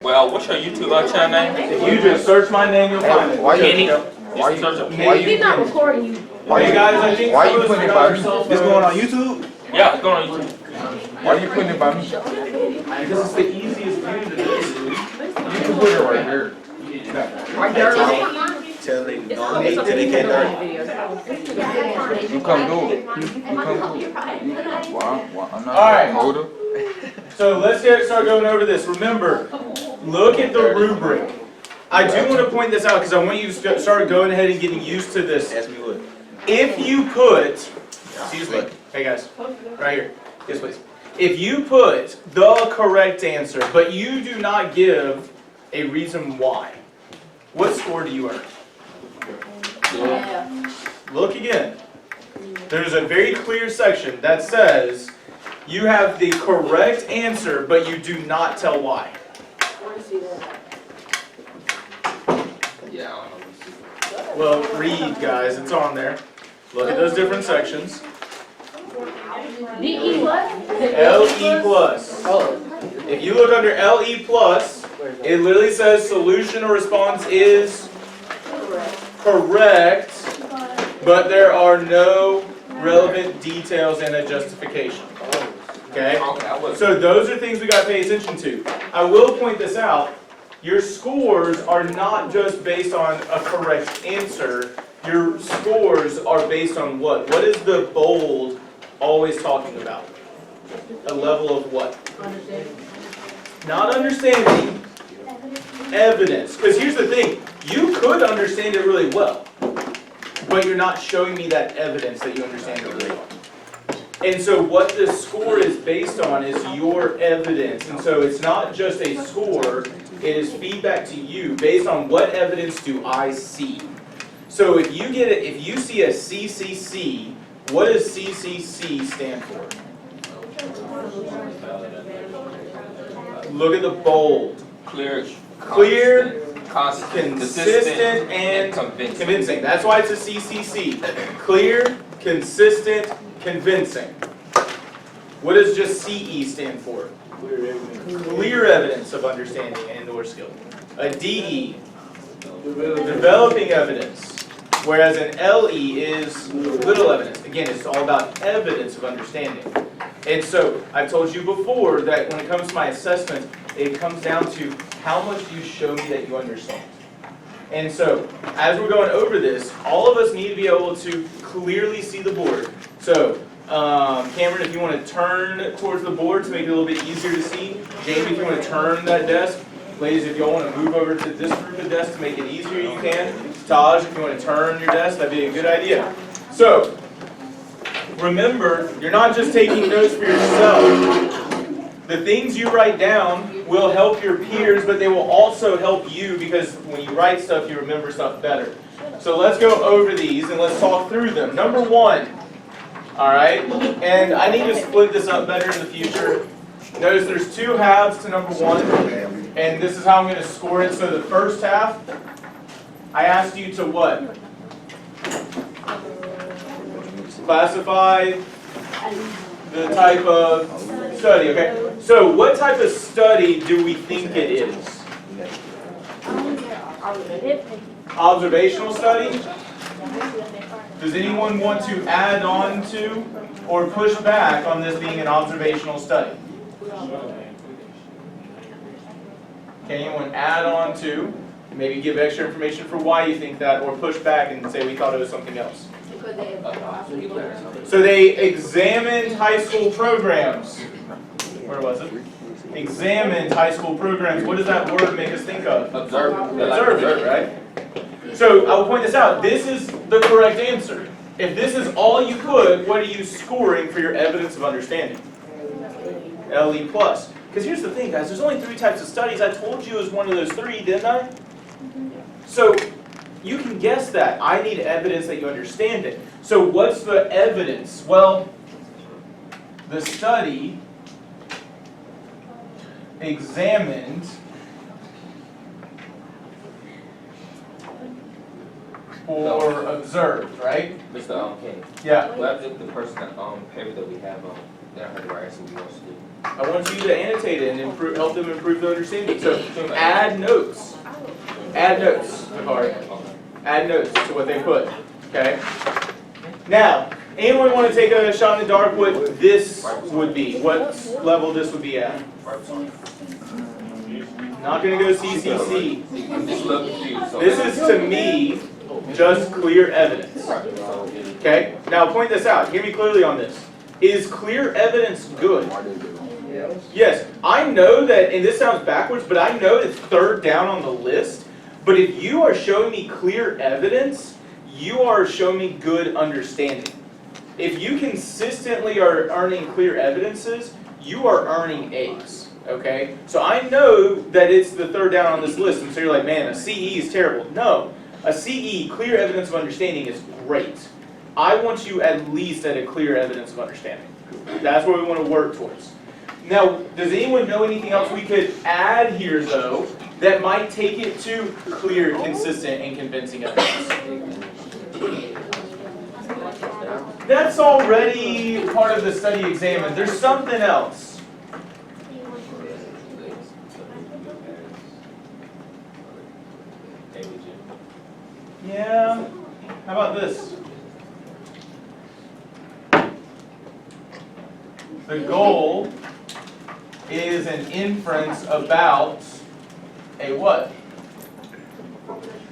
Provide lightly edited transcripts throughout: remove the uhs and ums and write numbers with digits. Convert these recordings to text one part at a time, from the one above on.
Well, what's your YouTube channel name? If you just search my name, you'll find it. Kenny. He's not recording you. Hey guys, I think Why you putting it by me? This going on YouTube? Yeah, it's going on YouTube. Why are you putting it by me? Because it's the easiest view to do. You can put it right here. Right there. Tell them nominate till they can't learn. You come do it. You come do it. I'm not Alright. motor. So let's start going over this. Remember, look at the rubric. I do want to point this out because I want you to start going ahead and getting used to this. Ask me what. If you put, excuse me, hey guys, right here, yes please. If you put the correct answer, but you do not give a reason why, what score do you earn? Yeah. Look again. There's a very clear section that says you have the correct answer, but you do not tell why. Yeah. Well, read, guys. It's on there. Look at those different sections. DE what? LE plus. If you look under LE plus, it literally says solution or response is correct, but there are no relevant details and a justification. Okay? So those are things we got to pay attention to. I will point this out. Your scores are not just based on a correct answer. Your scores are based on what? What is the bold always talking about? A level of what? Not understanding. Evidence. Because here's the thing. You could understand it really well, but you're not showing me that evidence that you understand it really well. And so what this score is based on is your evidence. And so it's not just a score, it is feedback to you based on what evidence do I see. So if you get it, if you see a CCC, what does CCC stand for? Look at the bold. Clear, consistent, and convincing. That's why it's a CCC. Clear, consistent, convincing. What does just CE stand for? Clear evidence of understanding and or skill. A DE, developing evidence. Whereas an LE is little evidence. Again, it's all about evidence of understanding. And so, I've told you before that when it comes to my assessment, it comes down to how much do you show me that you understand. And so, as we're going over this, all of us need to be able to clearly see the board. So, Cameron, if you want to turn towards the board to make it a little bit easier to see. Jamie, if you want to turn that desk. Ladies, if y'all want to move over to this group of desks to make it easier, you can. Taj, if you want to turn your desk, that'd be a good idea. So, remember, you're not just taking notes for yourself. The things you write down will help your peers, but they will also help you because when you write stuff, you remember stuff better. So let's go over these and let's talk through them. Number one, all right, and I need to split this up better in the future. Notice there's two halves to number one, and this is how I'm going to score it. So the first half, I asked you to what? Classify the type of study, okay? So what type of study do we think it is? Observational study? Does anyone want to add on to or push back on this being an observational study? Can anyone add on to, maybe give extra information for why you think that, or push back and say we thought it was something else? So they examined high school programs. Where was it? Examined high school programs. What does that word make us think of? Observed, right? So I'll point this out. This is the correct answer. If this is all you put, what are you scoring for your evidence of understanding? LE plus. Because here's the thing, guys. There's only 3 types of studies. I told you it was one of those 3, didn't I? So you can guess that. I need evidence that you understand it. So what's the evidence? Well, the study examined or observed, right? Mr. King. Yeah. What if the person that paper that we have they don't have the right answer we want to do? I want you to annotate it and help them improve their understanding. So add notes. Add notes, Takari. Add notes to what they put. Okay? Now, anyone want to take a shot in the dark what this would be? What level this would be at? Not going to go CCC. This is, to me, just clear evidence. Okay? Now, point this out. Hear me clearly on this. Is clear evidence good? Yes. I know that, and this sounds backwards, but I know it's third down on the list. But if you are showing me clear evidence, you are showing me good understanding. If you consistently are earning clear evidences, you are earning A's. Okay? So I know that it's the third down on this list, and so you're like, man, a CE is terrible. No. A CE, clear evidence of understanding, is great. I want you at least at a clear evidence of understanding. That's what we want to work towards. Now, does anyone know anything else we could add here, though, that might take it to clear, consistent, and convincing evidence? That's already part of the study examined. There's something else. Yeah, how about this? The goal is an inference about a what?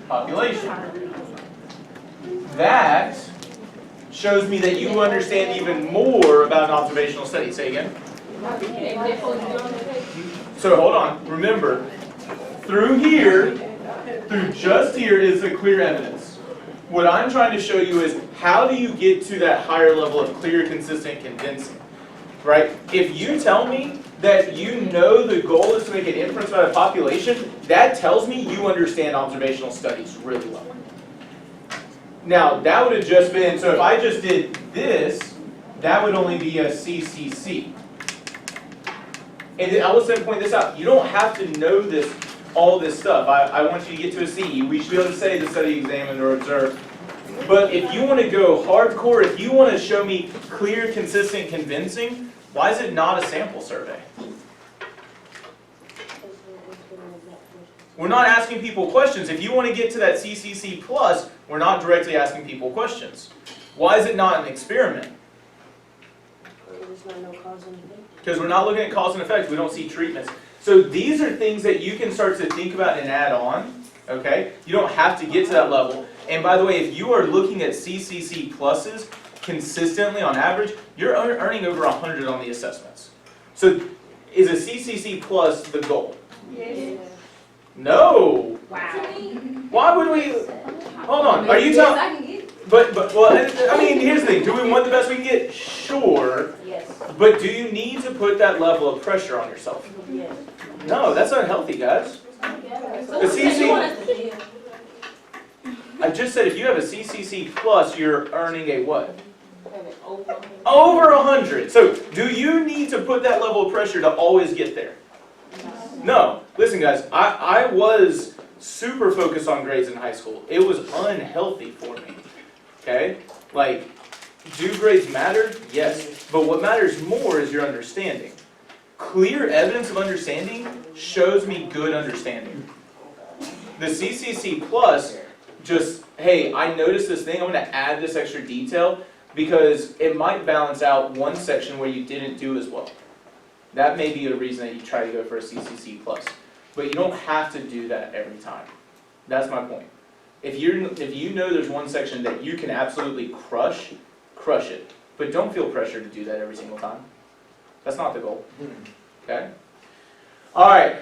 Population. That shows me that you understand even more about an observational study. Say again. So hold on. Remember, through just here is the clear evidence. What I'm trying to show you is how do you get to that higher level of clear, consistent, convincing, right? If you tell me that you know the goal is to make an inference about a population, that tells me you understand observational studies really well. Now, that would have just been, so if I just did this, that would only be a CCC. And then I will point this out. You don't have to know this, all this stuff. I want you to get to a CE. We should be able to say the study examined or observed. But if you want to go hardcore, if you want to show me clear, consistent, convincing, why is it not a sample survey? We're not asking people questions. If you want to get to that CCC plus, we're not directly asking people questions. Why is it not an experiment? Because we're not looking at cause and effect. We don't see treatments. So these are things that you can start to think about and add on. Okay? You don't have to get to that level. And by the way, if you are looking at CCC pluses consistently on average, you're earning over 100 on the assessments. So is a CCC plus the goal? Yes. No. Wow. Why would we? Hold on. Are you telling? But well, I mean, here's the thing. Do we want the best we can get? Sure. Yes. But do you need to put that level of pressure on yourself? Yes. No, that's unhealthy, guys. The CCC. I just said if you have a CCC plus, you're earning a what? Over 100. So do you need to put that level of pressure to always get there? No. Listen, guys, I was super focused on grades in high school. It was unhealthy for me. Okay? Like, do grades matter? Yes. But what matters more is your understanding. Clear evidence of understanding shows me good understanding. The CCC plus, just, hey, I noticed this thing, I'm going to add this extra detail because it might balance out one section where you didn't do as well. That may be a reason that you try to go for a CCC plus. But you don't have to do that every time. That's my point. If you know there's one section that you can absolutely crush it. But don't feel pressure to do that every single time. That's not the goal. Okay? All right.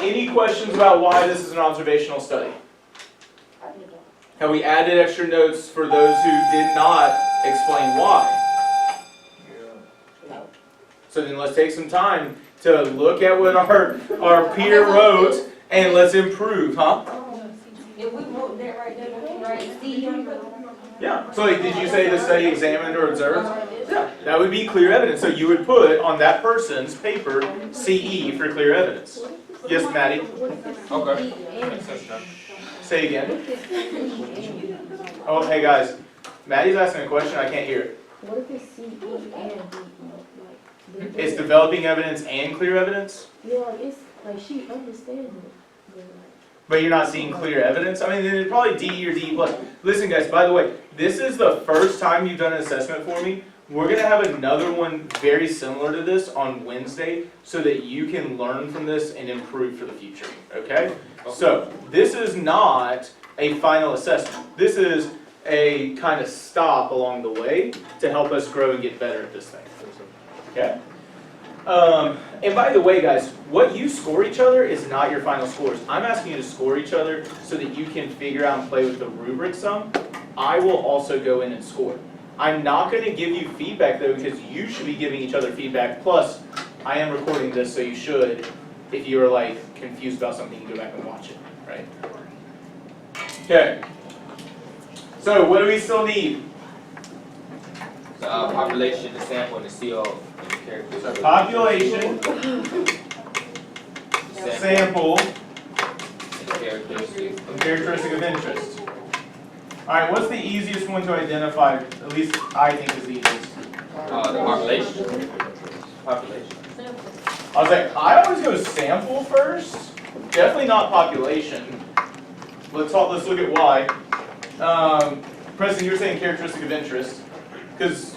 Any questions about why this is an observational study? Have we added extra notes for those who did not explain why? So then let's take some time to look at what our peer wrote and let's improve, huh? If we wrote that right there, we can write C. Yeah. So like, did you say the study examined or observed? Yeah. That would be clear evidence. So you would put on that person's paper CE for clear evidence. Yes, Maddie? Okay. Say again. Oh, hey guys. Maddie's asking a question. I can't hear it. What if it's CE and DE? It's developing evidence and clear evidence? Yeah, like it's, like she understands it. But like, But you're not seeing clear evidence? I mean, then it's probably D or D plus. Listen guys, by the way, this is the first time you've done an assessment for me. We're gonna have another one very similar to this on Wednesday so that you can learn from this and improve for the future, okay? So, this is not a final assessment. This is a kind of stop along the way to help us grow and get better at this thing, okay? And by the way, guys, what you score each other is not your final scores. I'm asking you to score each other so that you can figure out and play with the rubric some. I will also go in and score. I'm not going to give you feedback though because you should be giving each other feedback. Plus, I am recording this so you should, if you are like confused about something, you can go back and watch it, right? Okay. So what do we still need? The population, the sample, and the CO, and the characters. So population, sample, and the characteristics. and characteristic of interest. Alright, what's the easiest one to identify? At least I think is the easiest. The population. Population. I was like, I always go sample first. Definitely not population. Let's look at why. Preston, you were saying characteristic of interest. Because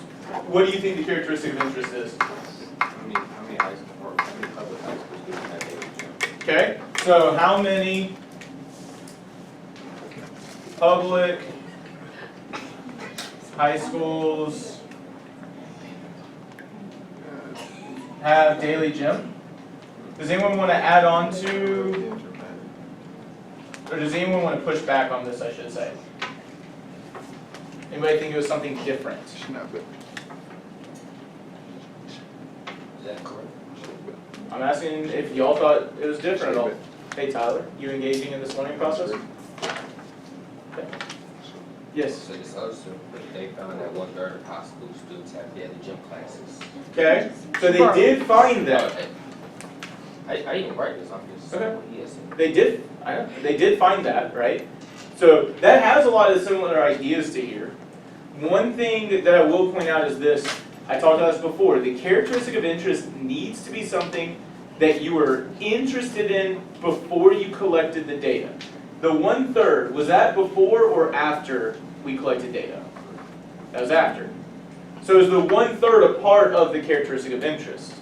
what do you think the characteristic of interest is? How many high school or how many public high school students have daily gym? Okay, so how many public high schools have daily gym? Does anyone want to add on to, or does anyone want to push back on this, I should say? Anybody think it was something different? Is that correct? I'm asking if y'all thought it was different at all. Hey Tyler, you engaging in this learning process? Okay. Yes. So this other survey, they found that 1/3 of high school students have daily gym classes. Okay, so they did find that. I didn't write this, I'm just saying what he has said. They did find that, right? So that has a lot of similar ideas to here. One thing that I will point out is this. I talked about this before. The characteristic of interest needs to be something that you were interested in before you collected the data. The 1/3, was that before or after we collected data? That was after. So is the 1/3 a part of the characteristic of interest?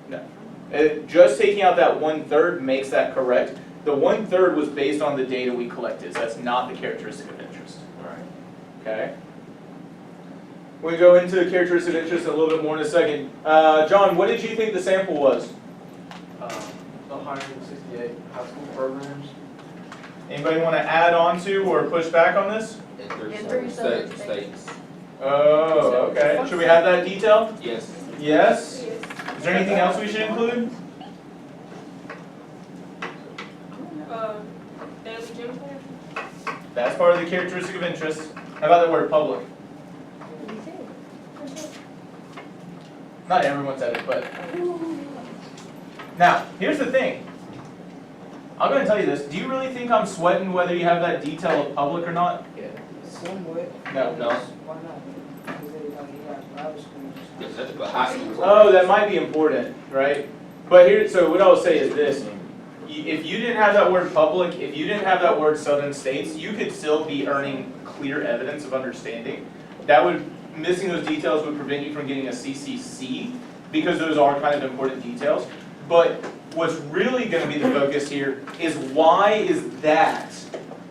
No. Just taking out that 1/3 makes that correct. The 1/3 was based on the data we collected, so that's not the characteristic of interest. Okay? We'll go into the characteristic of interest a little bit more in a second. John, what did you think the sample was? The 168 high school programs. Anybody want to add on to or push back on this? And 3 And 3 states. states. Oh, okay. Should we have that detail? Yes. Yes? Is there anything else we should include? Daily gym class? That's part of the characteristic of interest. How about the word public? Not everyone said it, but. Now, here's the thing. I'm going to tell you this. Do you really think I'm sweating whether you have that detail of public or not? Yeah. Somewhat. No. No. Why not? Because everybody has private schools. Yes, that's what high school. Oh, that might be important, right? But here, so what I will say is this. If you didn't have that word public, if you didn't have that word Southern States, you could still be earning clear evidence of understanding. Missing those details would prevent you from getting a CCC because those are kind of important details. But what's really going to be the focus here is why is that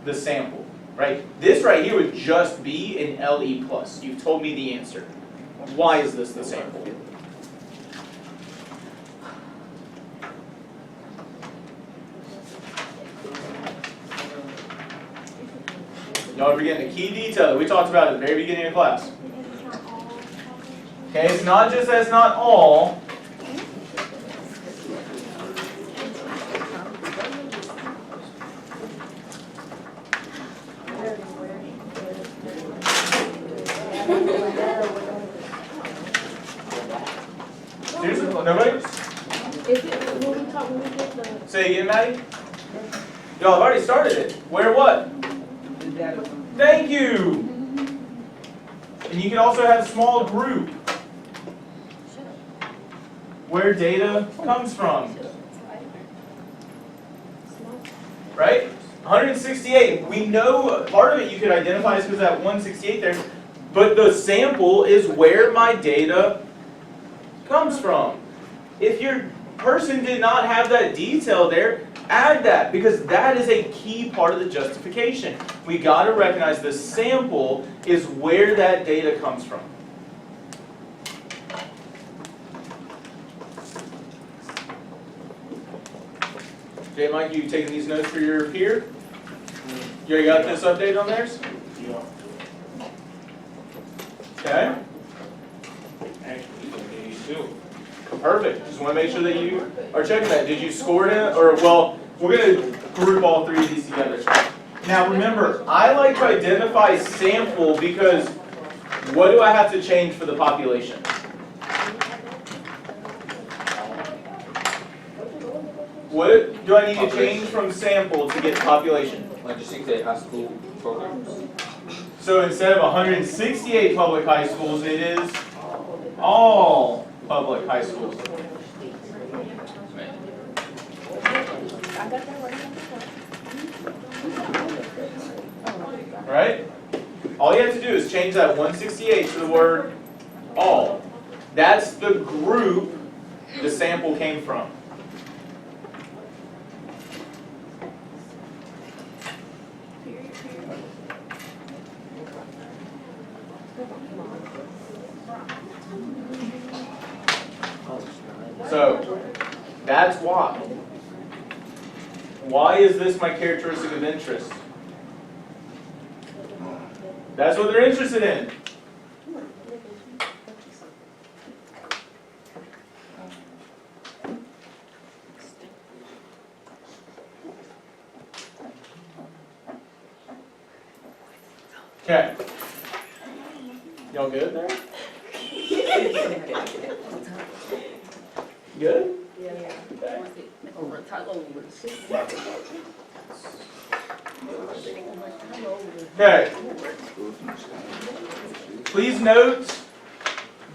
the sample, right? This right here would just be an LE+. You've told me the answer. Why is this the sample? Y'all are forgetting a key detail that we talked about at the very beginning of class. Okay, it's not just that it's not all. Seriously? Nobody? Is it when we get the, Say again, Maddie? Y'all have already started it. Where what? The data from Thank you! And you can also have small group. where data comes from. Right? 168, we know part of it you could identify as because that 168 there, but the sample is where my data comes from. If your person did not have that detail there, add that, because that is a key part of the justification. We got to recognize the sample is where that data comes from. J. Mike, you taking these notes for your peer? You already got this update on theirs? Yeah. Okay. Actually, you too. Perfect. Just want to make sure that you are checking that. Did you score it? Or, well, we're going to group all three of these together. Now remember, I like to identify sample because what do I have to change for the population? What do I need to change from sample to get population? 168 high school programs. So instead of 168 public high schools, it is all public high schools. Right? All you have to do is change that 168 to the word all. That's the group the sample came from. So, that's why. Why is this my characteristic of interest? That's what they're interested in. Okay. Y'all good there? Good? Okay. Please note,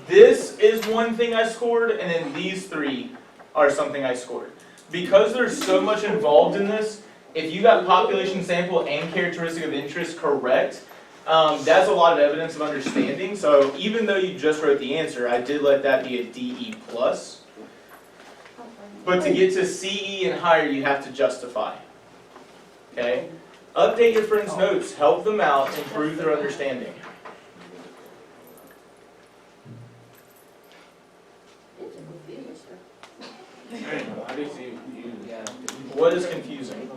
this is one thing I scored, and then these three are something I scored. Because there's so much involved in this, if you got population sample and characteristic of interest correct, that's a lot of evidence of understanding. So even though you just wrote the answer, I did let that be a DE+. But to get to CE and higher, you have to justify. Okay? Update your friends' notes. Help them out. Improve their understanding. I didn't see you. What is confusing?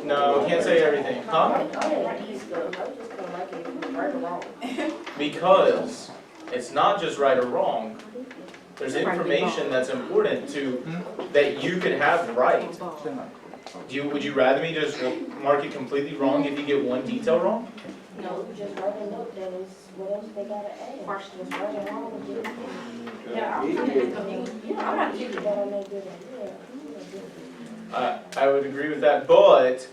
No, we can't say everything. Huh? Because it's not just right or wrong. There's information that's important that you could have right. Would you rather me just mark it completely wrong if you get one detail wrong? No, just write a note that is, what else they gotta add? Just write it wrong. Yeah, I'm not teaching that I know good. I would agree with that, but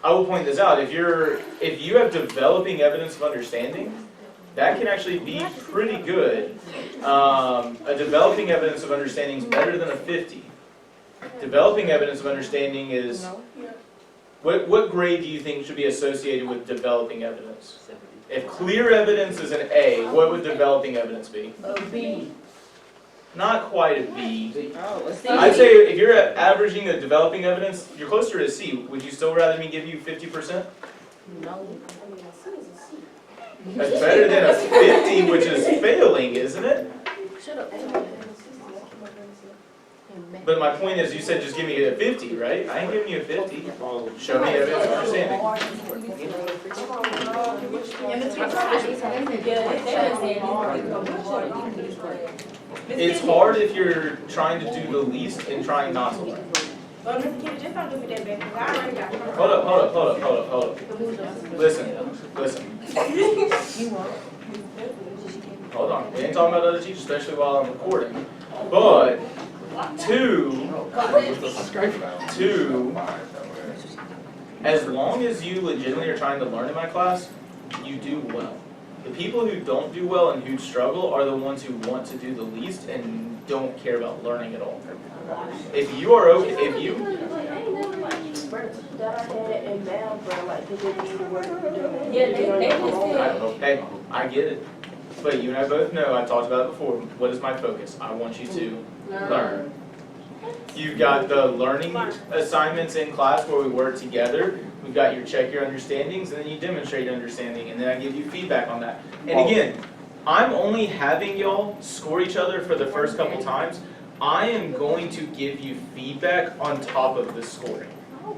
I will point this out. If you have developing evidence of understanding, that can actually be pretty good. A developing evidence of understanding is better than a 50. Developing evidence of understanding is, what grade do you think should be associated with developing evidence? If clear evidence is an A, what would developing evidence be? A B. Not quite a B. Oh, a C. I'd say if you're averaging the developing evidence, you're closer to a C. Would you still rather me give you 50%? No. That's better than a 50, which is failing, isn't it? Shut up. But my point is, you said just give me a 50, right? I ain't giving you a 50. Show me evidence of understanding. It's hard if you're trying to do the least and trying not to learn. Hold up. Listen. Hold on, we ain't talking about other teachers, especially while I'm recording. But, two, as long as you legitimately are trying to learn in my class, you do well. The people who don't do well and who struggle are the ones who want to do the least and don't care about learning at all. If you are okay, if you, That I had in math, bro, like, cause it need to work. Yeah, they just said. hey, I get it. But you and I both know, I talked about it before, what is my focus? I want you to learn. You've got the learning assignments in class where we work together. We've got your check your understandings, and then you demonstrate understanding, and then I give you feedback on that. And again, I'm only having y'all score each other for the first couple times. I am going to give you feedback on top of the scoring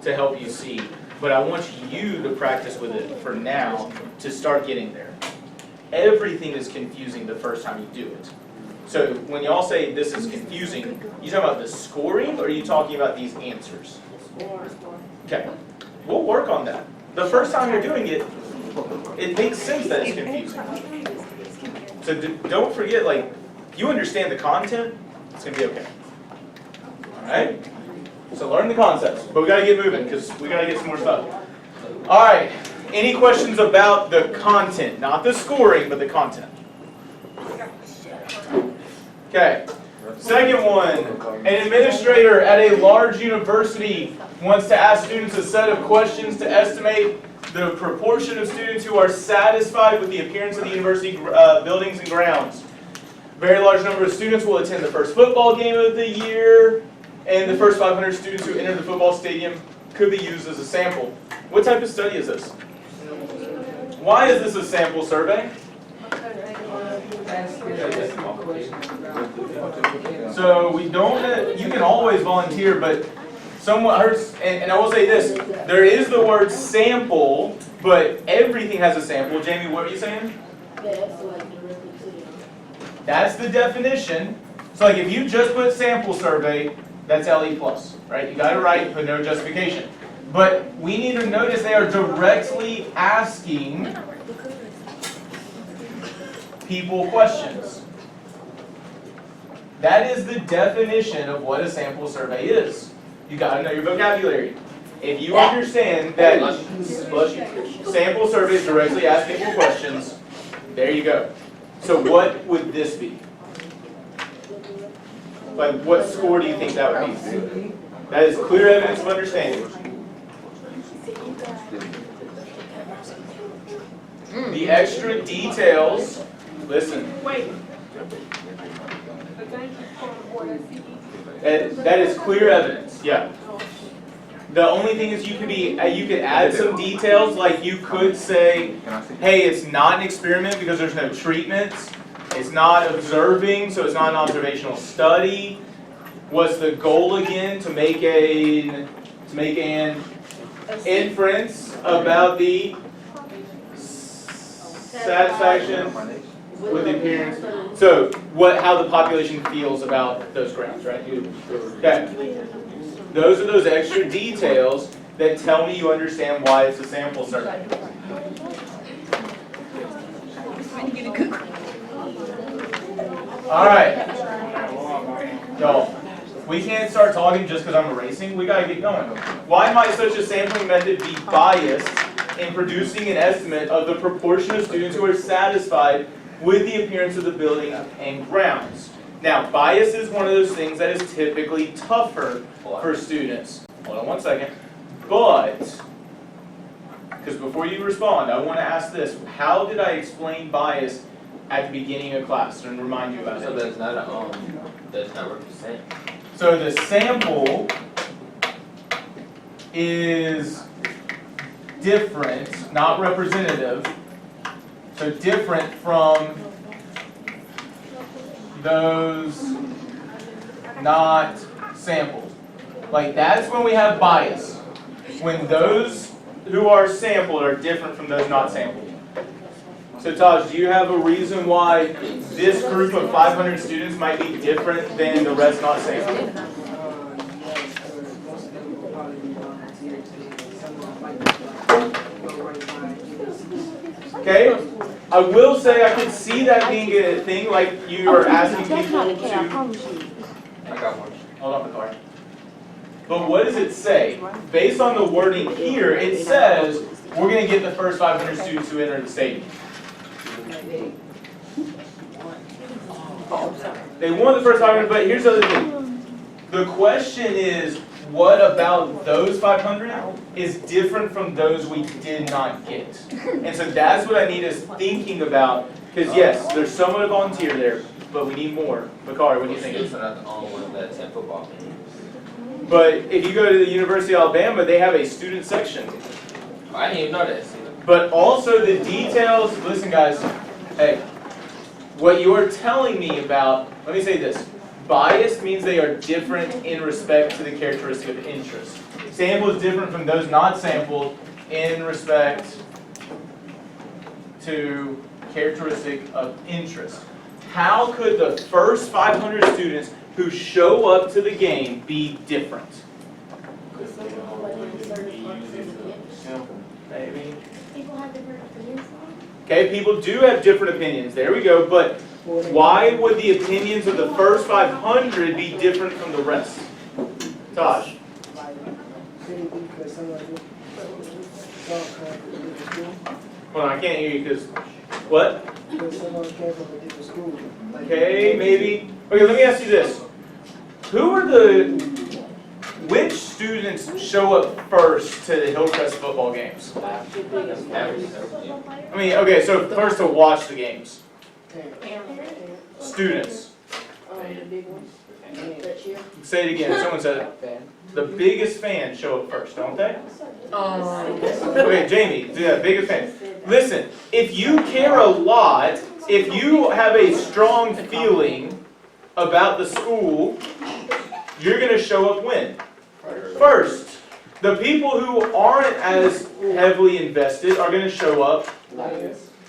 to help you see. But I want you to practice with it for now to start getting there. Everything is confusing the first time you do it. So when y'all say this is confusing, you talking about the scoring or are you talking about these answers? Okay, we'll work on that. The first time you're doing it, it makes sense that it's confusing. So don't forget, like, you understand the content, it's gonna be okay. Alright? So learn the concepts, but we gotta get moving because we gotta get some more stuff. Alright, any questions about the content? Not the scoring, but the content. Okay, second one. An administrator at a large university wants to ask students a set of questions to estimate the proportion of students who are satisfied with the appearance of the university buildings and grounds. A very large number of students will attend the first football game of the year, and the first 500 students who enter the football stadium could be used as a sample. What type of study is this? Why is this a sample survey? So we don't, you can always volunteer, but somewhat hurts, and I will say this, there is the word sample, but everything has a sample. Jamie, what are you saying? That's the definition. So like if you just put sample survey, that's LE+, right? You got it right, put no justification. But we need to notice they are directly asking people questions. That is the definition of what a sample survey is. You got to know your vocabulary. If you understand that sample surveys directly ask people questions, there you go. So what would this be? Like what score do you think that would be? That is clear evidence of understanding. The extra details, listen. That is clear evidence, yeah. The only thing is you could add some details, like you could say, hey, it's not an experiment because there's no treatments. It's not observing, so it's not an observational study. What's the goal again? To make an inference about the satisfaction with the appearance. So how the population feels about those grounds, right? Okay. Those are those extra details that tell me you understand why it's a sample survey. All right. Y'all, we can't start talking just because I'm erasing. We gotta get going. Why might such a sampling method be biased in producing an estimate of the proportion of students who are satisfied with the appearance of the building and grounds? Now, bias is one of those things that is typically tougher for students. Hold on one second. But, because before you respond, I want to ask this. How did I explain bias at the beginning of class and remind you about it? So that's not represent. So the sample is different, not representative. So different from those not sampled. Like that's when we have bias. When those who are sampled are different from those not sampled. So Taj, do you have a reason why this group of 500 students might be different than the rest not sampled? Okay, I will say I could see that being a thing, like you are asking people to... I got one. Hold on the card. But what does it say? Based on the wording here, it says we're going to get the first 500 students who enter the stadium. They won the first 500, but here's the other thing. The question is, what about those 500 is different from those we did not get? And so that's what I need us thinking about, because yes, there's someone to volunteer there, but we need more. Bakari, what do you think? Students are not the only ones that attend football games. But if you go to the University of Alabama, they have a student section. I didn't even know that. But also the details, listen guys, hey, what you're telling me about, let me say this, bias means they are different in respect to the characteristic of interest. Sample is different from those not sampled in respect to characteristic of interest. How could the first 500 students who show up to the game be different? Maybe. People have different opinions. Okay, people do have different opinions. There we go. But why would the opinions of the first 500 be different from the rest? Tosh. Hold on, I can't hear you because what? Because someone came from a different school. Okay, maybe. Okay, let me ask you this. Which students show up first to the Hillcrest football games? I mean, okay, so first to watch the games. Students. The big ones. That year. Say it again. Someone said it. The biggest fans show up first, don't they? Okay, Jamie, yeah, biggest fan. Listen, if you care a lot, if you have a strong feeling about the school, you're going to show up when? First. The people who aren't as heavily invested are going to show up.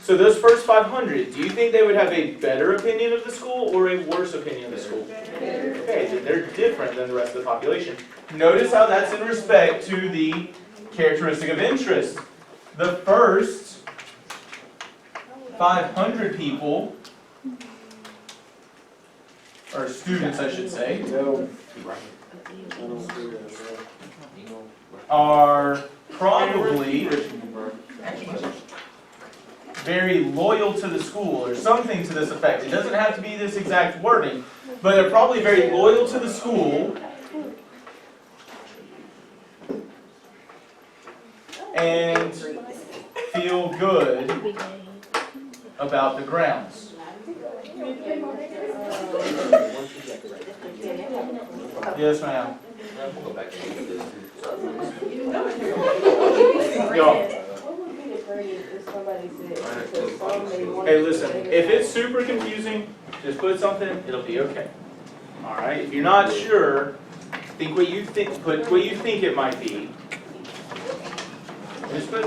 So those first 500, do you think they would have a better opinion of the school or a worse opinion of the school? Okay, then they're different than the rest of the population. Notice how that's in respect to the characteristic of interest. The first 500 people, or students I should say, are probably very loyal to the school, or something to this effect. It doesn't have to be this exact wording, but they're probably very loyal to the school and feel good about the grounds. Yes, ma'am. Yo. Hey, listen, if it's super confusing, just put something, it'll be okay. Alright, if you're not sure, put what you think it might be. Just put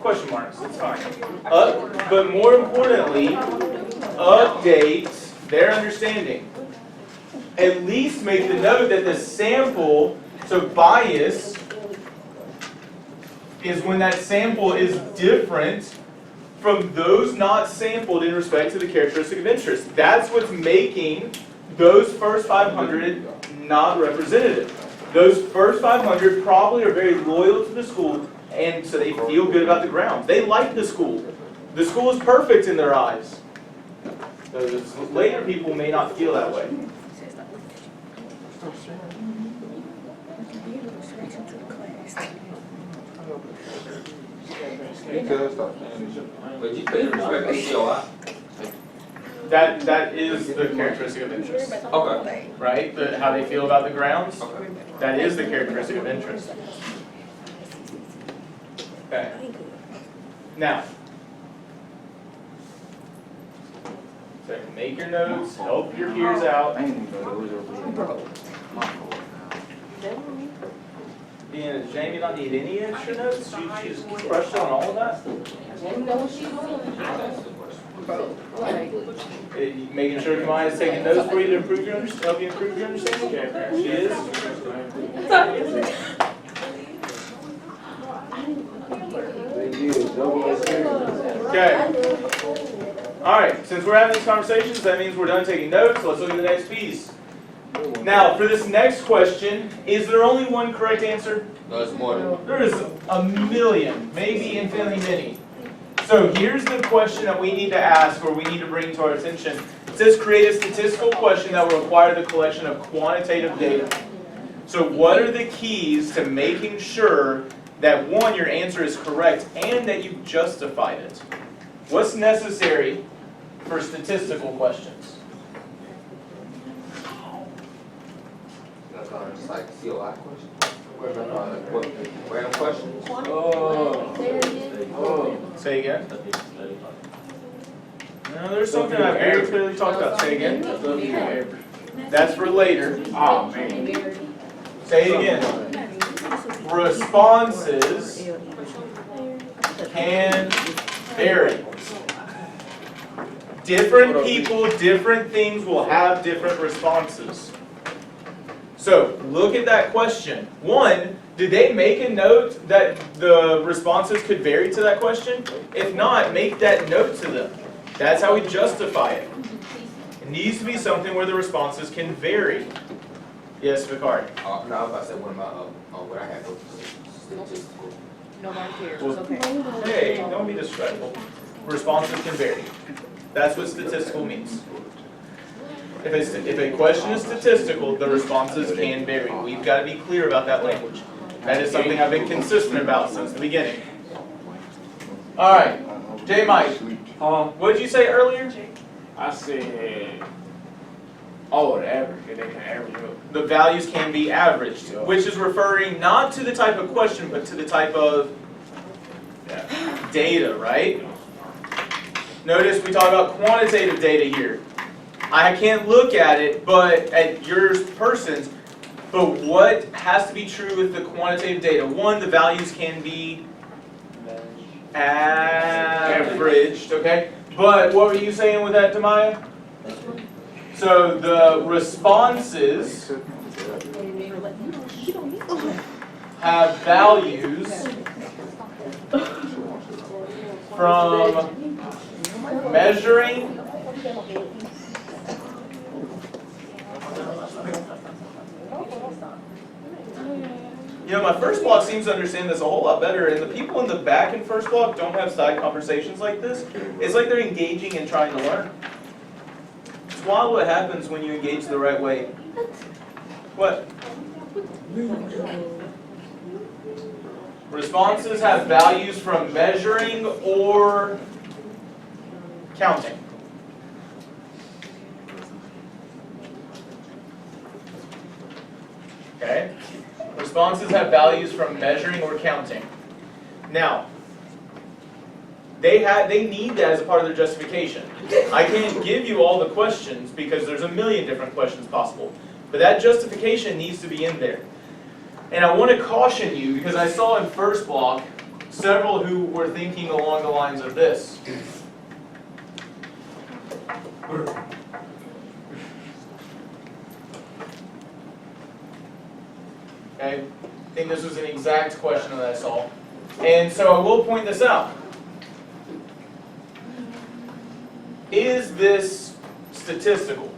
question marks, it's fine. But more importantly, update their understanding. At least make the note that the sample, so bias, is when that sample is different from those not sampled in respect to the characteristic of interest. That's what's making those first 500 not representative. Those first 500 probably are very loyal to the school, and so they feel good about the grounds. They like the school. The school is perfect in their eyes. Those later people may not feel that way. But you couldn't respect the COI. That is the characteristic of interest. Okay. Right? How they feel about the grounds. Okay. That is the characteristic of interest. Okay. Now, so make your notes, help your peers out. I ain't even know those over here. Does Jamie not need any extra notes? She just crushed on all of that? Making sure Kamaya is taking notes for you to improve your help you improve your understanding? Okay, she is. Okay. Alright, since we're having these conversations, that means we're done taking notes. Let's look at the next piece. Now, for this next question, is there only one correct answer? No, it's more than. There is a million, maybe infinitely many. So here's the question that we need to ask, or we need to bring to our attention. It says create a statistical question that will require the collection of quantitative data. So what are the keys to making sure that one, your answer is correct and that you've justified it? What's necessary for statistical questions? Just like COI question. Random questions. Say again. No, there's something I very clearly talked about. Say again. That's for later. Oh, man. Say it again. Responses can vary. Different people, different things will have different responses. So, look at that question. One, did they make a note that the responses could vary to that question? If not, make that note to them. That's how we justify it. It needs to be something where the responses can vary. Yes, Vicari? No, I was about to say one of my, what I had was statistical. Nobody cares, it's okay. Hey, don't be disrespectful. Responses can vary. That's what statistical means. If a question is statistical, the responses can vary. We've got to be clear about that language. That is something I've been consistent about since the beginning. All right, J. Mike, what did you say earlier? I said, oh, the average. They can average up. The values can be averaged, which is referring not to the type of question, but to the type of data, right? Notice we talk about quantitative data here. I can't look at it, but at your person's. But what has to be true with the quantitative data? One, the values can be averaged, okay? But what were you saying with that, Demaya? So the responses have values from measuring You know, my first block seems to understand this a whole lot better, and the people in the back in first block don't have side conversations like this. It's like they're engaging and trying to learn. It's wild what happens when you engage the right way. What? Responses have values from measuring or counting. Okay? Responses have values from measuring or counting. Now, they need that as a part of their justification. I can't give you all the questions because there's a million different questions possible. But that justification needs to be in there. And I want to caution you because I saw in first block several who were thinking along the lines of this. Okay? I think this was an exact question that I saw. And so I will point this out. Is this statistical?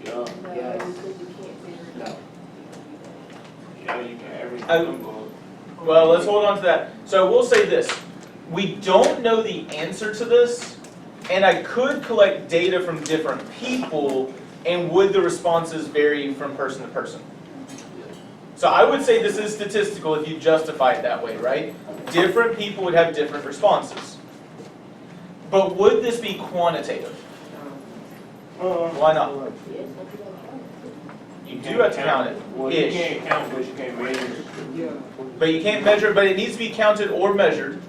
Yeah. Yes. Yeah, you can average I- them. Well, let's hold on to that. So we'll say this. We don't know the answer to this, and I could collect data from different people, and would the responses vary from person to person? So I would say this is statistical if you justify it that way, right? Different people would have different responses. But would this be quantitative? Why not? You do have to count it. Well, you Ish. can't count, but you can't measure. Yeah. But you can't measure, but it needs to be counted or measured.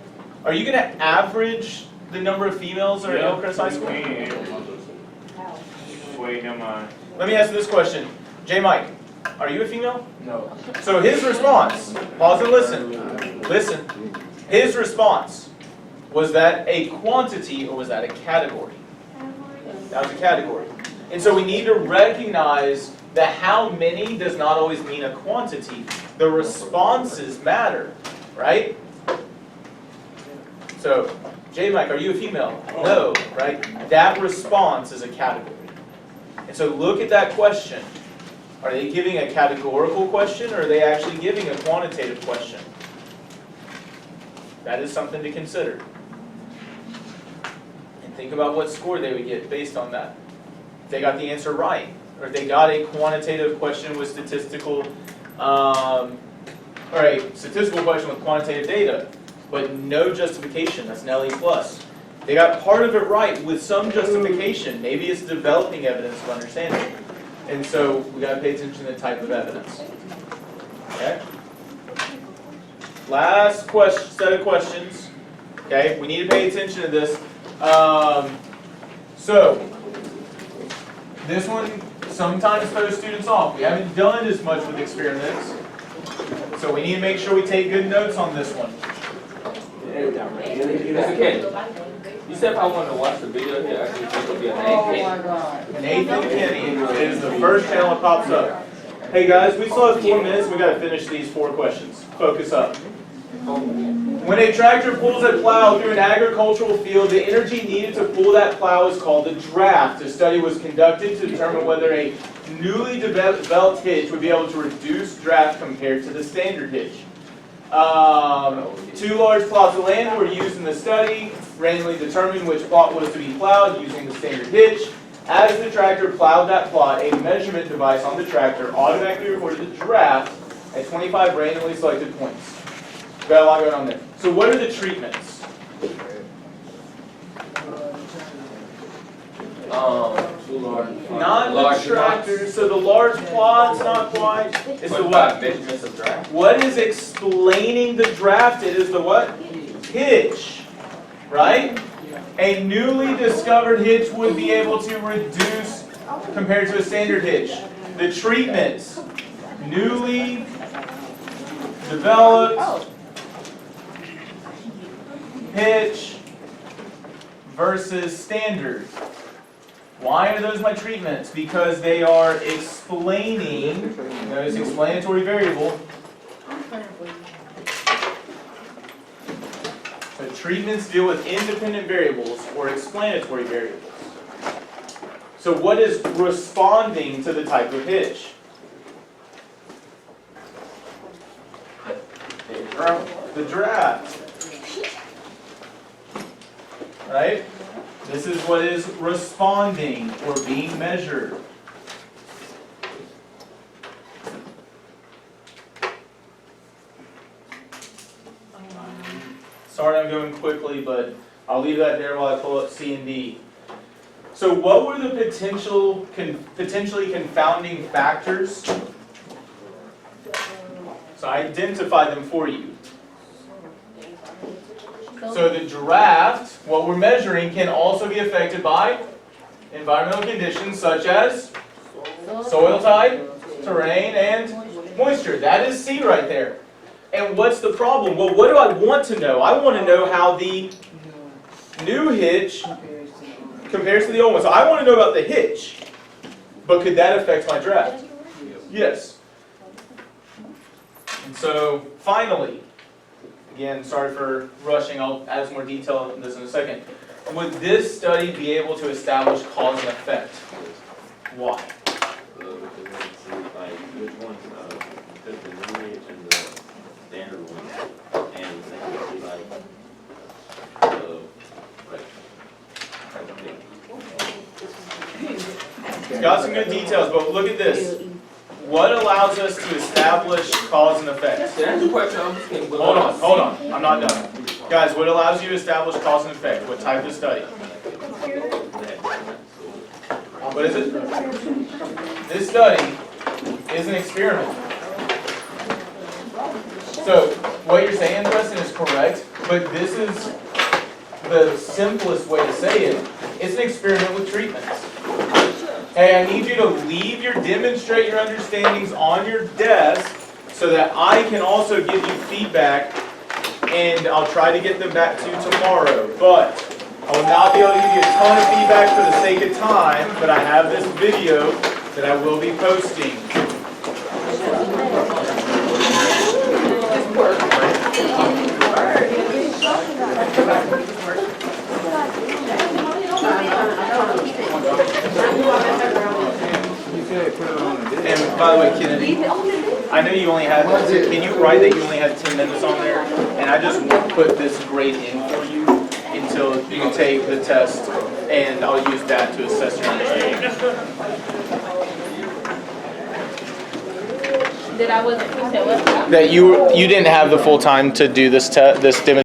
Are you going to average the number of females that are in Hillcrest High School? Wait, never mind. Let me ask you this question. J. Mike, are you a female? No. So his response, pause and listen. Listen. His response, was that a quantity or was that a category? That was a category. And so we need to recognize that how many does not always mean a quantity. The responses matter, right? So, J. Mike, are you a female? No, right? That response is a category. And so look at that question. Are they giving a categorical question or are they actually giving a quantitative question? That is something to consider. think about what score they would get based on that. If they got the answer right, or if they got a quantitative question with statistical, or a statistical question with quantitative data, but no justification, that's an LE plus. They got part of it right with some justification. Maybe it's developing evidence of understanding. And so we got to pay attention to the type of evidence. Okay? Last set of questions. Okay, we need to pay attention to this. So, this one sometimes throws students off. We haven't done as much with experiments. So we need to make sure we take good notes on this one. Mr. Kenny, you said if I wanted to watch the video, here, actually think it'll be a name. Nathan Kenny is the first channel that pops up. Hey guys, we still have 4 minutes. We got to finish these 4 questions. Focus up. When a tractor pulls a plow through an agricultural field, the energy needed to pull that plow is called a draft. A study was conducted to determine whether a newly developed hitch would be able to reduce draft compared to the standard hitch. 2 large plots of land were used in the study, randomly determined which plot was to be plowed using the standard hitch. As the tractor plowed that plot, a measurement device on the tractor automatically recorded the draft at 25 randomly selected points. We've got a lot going on there. So what are the treatments? Not the tractor, so the large plots, not quite. It's the what? Measurements of draft. What is explaining the draft? It is the what? Hitch, right? A newly discovered hitch would be able to reduce compared to a standard hitch. The treatments, newly developed hitch versus standard. Why are those my treatments? Because they are explaining, notice explanatory variable. So treatments deal with independent variables or explanatory variables. So what is responding to the type of hitch? The draft. Right? This is what is responding or being measured. Sorry I'm going quickly, but I'll leave that there while I pull up C and D. So what were the potentially confounding factors? So I identified them for you. So the draft, what we're measuring, can also be affected by environmental conditions such as soil type, terrain, and moisture. That is C right there. And what's the problem? Well, what do I want to know? I want to know how the new hitch compares to the old one. So I want to know about the hitch. But could that affect my draft? Yes. And so, finally, again, sorry for rushing, I'll add some more detail on this in a second. Would this study be able to establish cause and effect? Why? Which one's the new hitch and the standard one, and secondly, It's got some good details, but look at this. What allows us to establish cause and effect? Hold on, I'm not done. Guys, what allows you to establish cause and effect? What type of study? What is it? This study is an experiment. So, what you're saying, Preston, is correct, but this is the simplest way to say it. It's an experiment with treatments. Hey, I need you to demonstrate your understandings on your desk so that I can also give you feedback, and I'll try to get them back to you tomorrow. But I will not be able to give you a ton of feedback for the sake of time, but I have this video that I will be posting. And by the way, Kennedy, I know you only had, can you write that you only had 10 minutes on there? And I just put this grade in for you in until you take the test, and I'll use that to assess your understanding. That I wasn't, you said what? That you didn't have the full time to do this demonstration.